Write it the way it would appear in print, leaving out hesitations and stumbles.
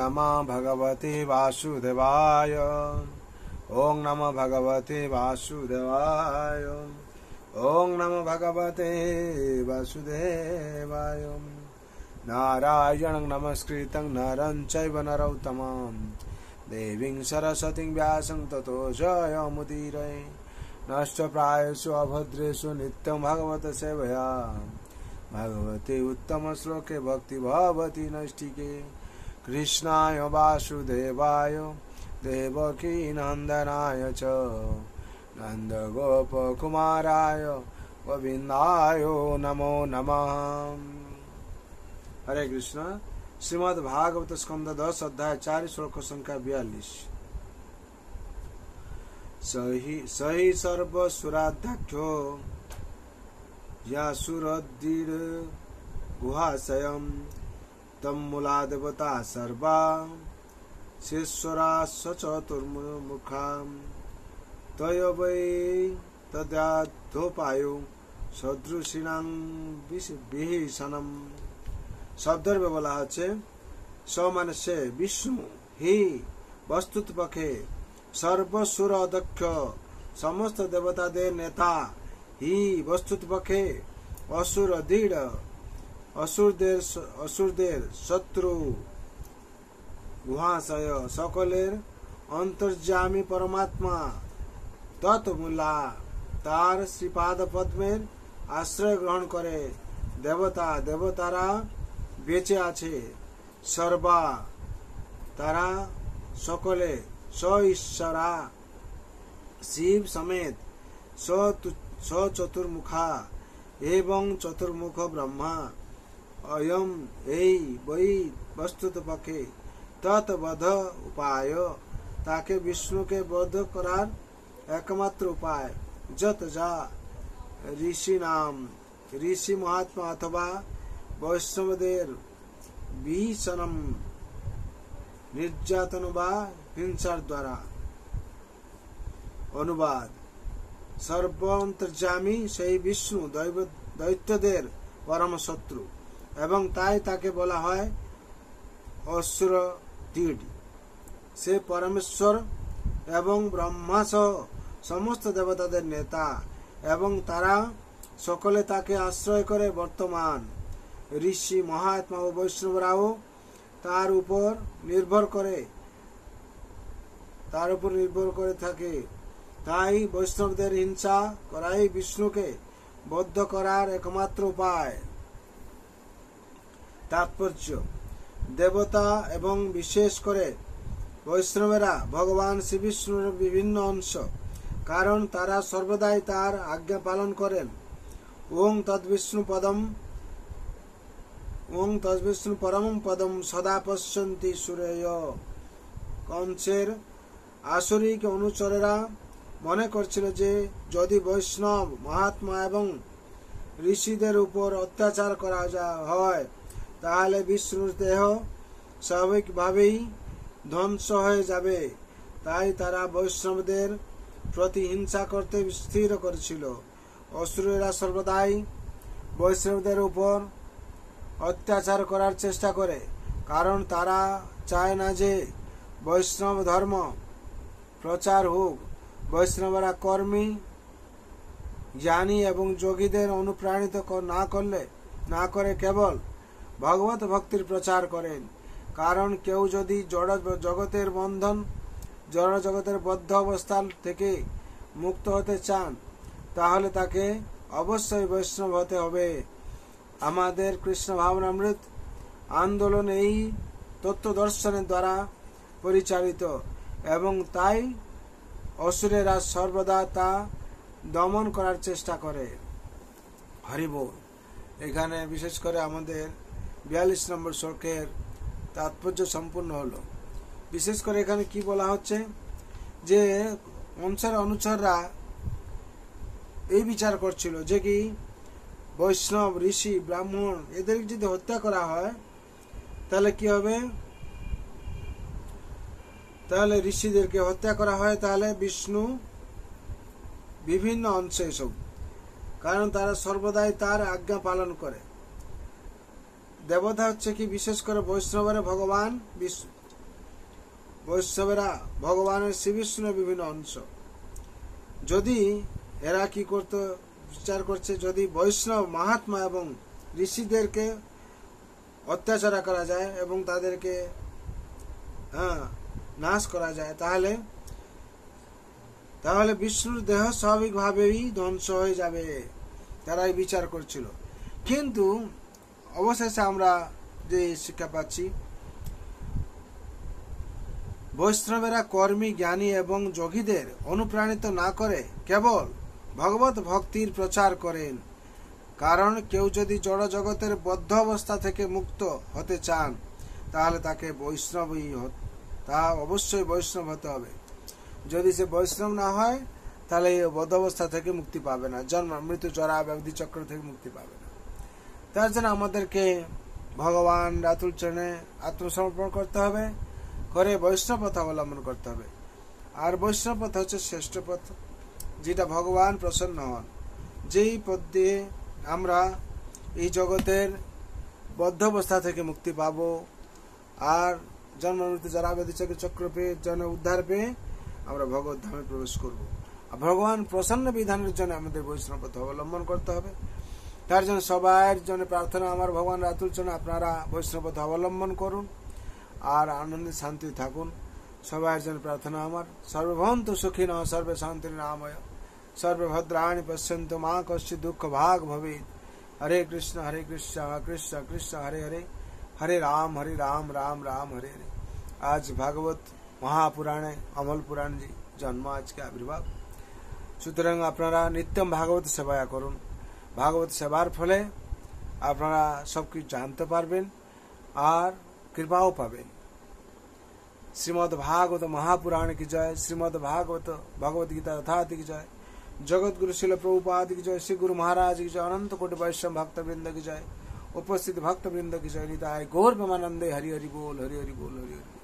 नमः भगवते वासुदेवाय। ओम नमः भगवते वासुदेवाय। ओम नमः भगवते वासुदेवाय। नारायणं नमस्कृतं नरं चैव नरोत्तमं देवीं सरस्वतीं व्यासं ततो जयमुदीरये। नष्टप्रायेषु अभद्रेषु नित्यं भगवत सेवया भगवते उत्तम श्लोके भक्ति भवति नैष्ठिके। कृष्णाय वासुदेवाय देवकी नंदनाय च नंदगोपकुमाराय गोविंदाय नमो नमः। हरे कृष्ण। श्रीमद् भागवत स्कंद 10 अध्याय 4 श्लोक संख्या 42। सही सर्वसुराध्यक्षो यासुरद्दीर गुहाशयम् तम मूला देवता सर्वा शेश्वरा सचतुर्मुखाम् तय वै तद्याधोपायो सदृशिनां विभीषणम्। শব্দের বলা হচ্ছে স মানে সে বিষ্ণু হি বস্তুত পক্ষে সর্বসুর অধ্যক্ষ সমস্ত দেবতাদের নেতা হি বস্তুত পক্ষে অসুর দৃঢ় অসুরদের শত্রু গুহাশয় সকলের অন্তর্যামী পরমাত্মা তৎমূলা তার শ্রীপাদ পদ্মের আশ্রয় গ্রহণ করে দেবতারা বেঁচে আছে সর্বা তারা সকলে স ঈশ্বরা শিব সমেত স চতুর্মুখা এবং চতুর্মুখ ব্রহ্মা অয়ম এই বই বস্তুত পক্ষে তৎবধ উপায় তাকে বিষ্ণুকে বধ করার একমাত্র উপায়। যত যা ঋষি নাম ঋষি মহাত্মা অথবা বৈষ্ণবদের বিভীষণম নির্যাতন বা হিংসার দ্বারা। অনুবাদ সর্বন্তর্যামী সেই বিষ্ণু দৈত্যদের পরম শত্রু এবং তাই তাকে বলা হয় অসুর দৃঢ়। সে পরমেশ্বর এবং ব্রহ্মা সহ সমস্ত দেবতাদের নেতা এবং তারা সকলে তাকে আশ্রয় করে। বর্তমান ঋষি মহাত্মা ও বৈষ্ণবরাও তার উপর নির্ভর করে থাকে। তাই বৈষ্ণবদের হিংসা করাই বিষ্ণুকে বদ্ধ করার একমাত্র উপায়। তাৎপর্য দেবতা এবং বিশেষ করে বৈষ্ণবেরা ভগবান শ্রী বিষ্ণুর বিভিন্ন অংশ, কারণ তারা সর্বদাই তার আজ্ঞা পালন করেন। ওং তদ্বিষ্ণু পরমম পদম সদা পশ্যন্তি সুরেয়। কংসের আসরিক অনুচরেরা মনে করছিল যে যদি বৈষ্ণব মহাত্মা এবং ঋষিদের উপর অত্যাচার করা হয় তাহলে বিষ্ণুর দেহ স্বাভাবিকভাবেই ধ্বংস হয়ে যাবে। তাই তারা বৈষ্ণবদের প্রতি হিংসা করতে স্থির করেছিল। অসুরেরা সর্বদাই বৈষ্ণবদের উপর অত্যাচার করার চেষ্টা করে, কারণ তারা চায় না যে বৈষ্ণব ধর্ম প্রচার হোক। বৈষ্ণবরা কর্মী জ্ঞানী এবং যোগীদের অনুপ্রাণিত না করে কেবল ভগবত ভক্তির প্রচার করেন। কারণ কেউ যদি জড় জগতের বদ্ধ অবস্থা থেকে মুক্ত হতে চান তাহলে তাকে অবশ্যই বৈষ্ণব হতে হবে। আমাদের কৃষ্ণ ভাবনামৃত আন্দোলন এই তত্ত্ব দর্শনের দ্বারা পরিচালিত এবং তাই অসুরেরা সর্বদা তা দমন করার চেষ্টা করে। হরি বল। এখানে বিশেষ করে আমাদের 42 নম্বর শ্লোকের তাৎপর্য সম্পূর্ণ হলো। বিশেষ করে এখানে কি বলা হচ্ছে যে কংসের অনুচররা এই বিচার করছিল যে কি বৈষ্ণব ঋষি ব্রাহ্মণ এদের যদি হত্যা করা হয় তাহলে কি হবে, তাহলে ঋষিদেরকে হত্যা করা হয় তাহলে বিষ্ণু বিভিন্ন অংশে এসব, কারণ তারা সর্বদাই তার আজ্ঞা পালন করে। দেবতা হচ্ছে কি বিশেষ করে বৈষ্ণবের ভগবান বিষ্ণু বৈষ্ণবেরা ভগবানের শ্রী বিষ্ণুর বিভিন্ন অংশ। যদি এরা কি করতে বিচার করছে, যদি বৈষ্ণব মহাত্মা এবং ঋষিদেরকে অত্যাচার করা যায় এবং তাদেরকে নাশ করা যায়, তাহলে বিষ্ণুর দেহ স্বাভাবিকভাবেই ধ্বংস হয়ে যাবে। তারাই বিচার করছিল। কিন্তু অবশেষে আমরা যে শিক্ষা পাচ্ছি, বৈষ্ণবেরা কর্মী, জ্ঞানী এবং যোগীদের অনুপ্রাণিত না করে কেবল ভগবত ভক্তির প্রচার করেন। কারণ কেউ যদি জড় জগতের বদ্ধ অবস্থা থেকে মুক্ত হতে চান, তাহলে তাকে অবশ্যই বৈষ্ণব হতে হবে। যদি সে বৈষ্ণব না হয়, তাহলে এই বদ্ধ অবস্থা থেকে মুক্তি পাবে না, জন্ম মৃত্যু জরা ব্যাধি চক্র থেকে মুক্তি পাবে না। তার জন্য আমাদেরকে ভগবান রাতুল চরণে আত্মসমর্পণ করতে হবে, করে বৈষ্ণব পথ অবলম্বন করতে হবে। আর বৈষ্ণব পথ হচ্ছে শ্রেষ্ঠ পথ, যেটা ভগবান প্রসন্ন হন, যেই পথ দিয়ে আমরা এই জগতের বদ্ধ অবস্থা থেকে মুক্তি পাব আর জন্ম মৃত্যু জরা ব্যাধি চক্র পেয়ে উদ্ধার পেয়ে আমরা ভগবত ধামে প্রবেশ করব। আর ভগবান প্রসন্ন বিধানের জন্য আমাদের বৈষ্ণব পথ অবলম্বন করতে হবে। তার জন্য সবার জন্য প্রার্থনা, আমার ভগবান রাতুল জন্য আপনারা বৈষ্ণব পথ অবলম্বন করুন আর আনন্দে শান্তি থাকুন। সবার জন্য প্রার্থনা আমার, সর্বভবন্তু সুখিনঃ সর্বে শান্তির্নাময় সর্বে ভদ্রাণি পশ্যন্তু মা কশ্চিৎ দুঃখ ভাগ ভবেৎ। হরে কৃষ্ণ কৃষ্ণ কৃষ্ণ হরে হরে, হরে রাম রাম রাম হরে হরে। আজ ভাগবত মহাপুরাণে অমল পুরাণজি জন্ম, আজকে আবির্ভাব। সুতরাং আপনারা নিত্যম ভাগবত সেবা করুন। ভাগবত সেবার ফলে আপনারা সবকিছু জানতে পারবেন আর কৃপাও পাবেন। শ্রীমদ ভাগবত মহাপুরাণ কি জয়, শ্রীমদ ভাগবত ভগবত গীতা যথার্থ কি জয়, जगत गुरु शिल प्रभुपाद की जय, श्री गुरु महाराज की जय, अनंत कोटि वैष्णव भक्त वृंद की जय, उपस्थित भक्त वृंद की जय। निताय गौर प्रेमानंदे हरि हरि बोल, हरि हरि बोल, हरि हरि बोल।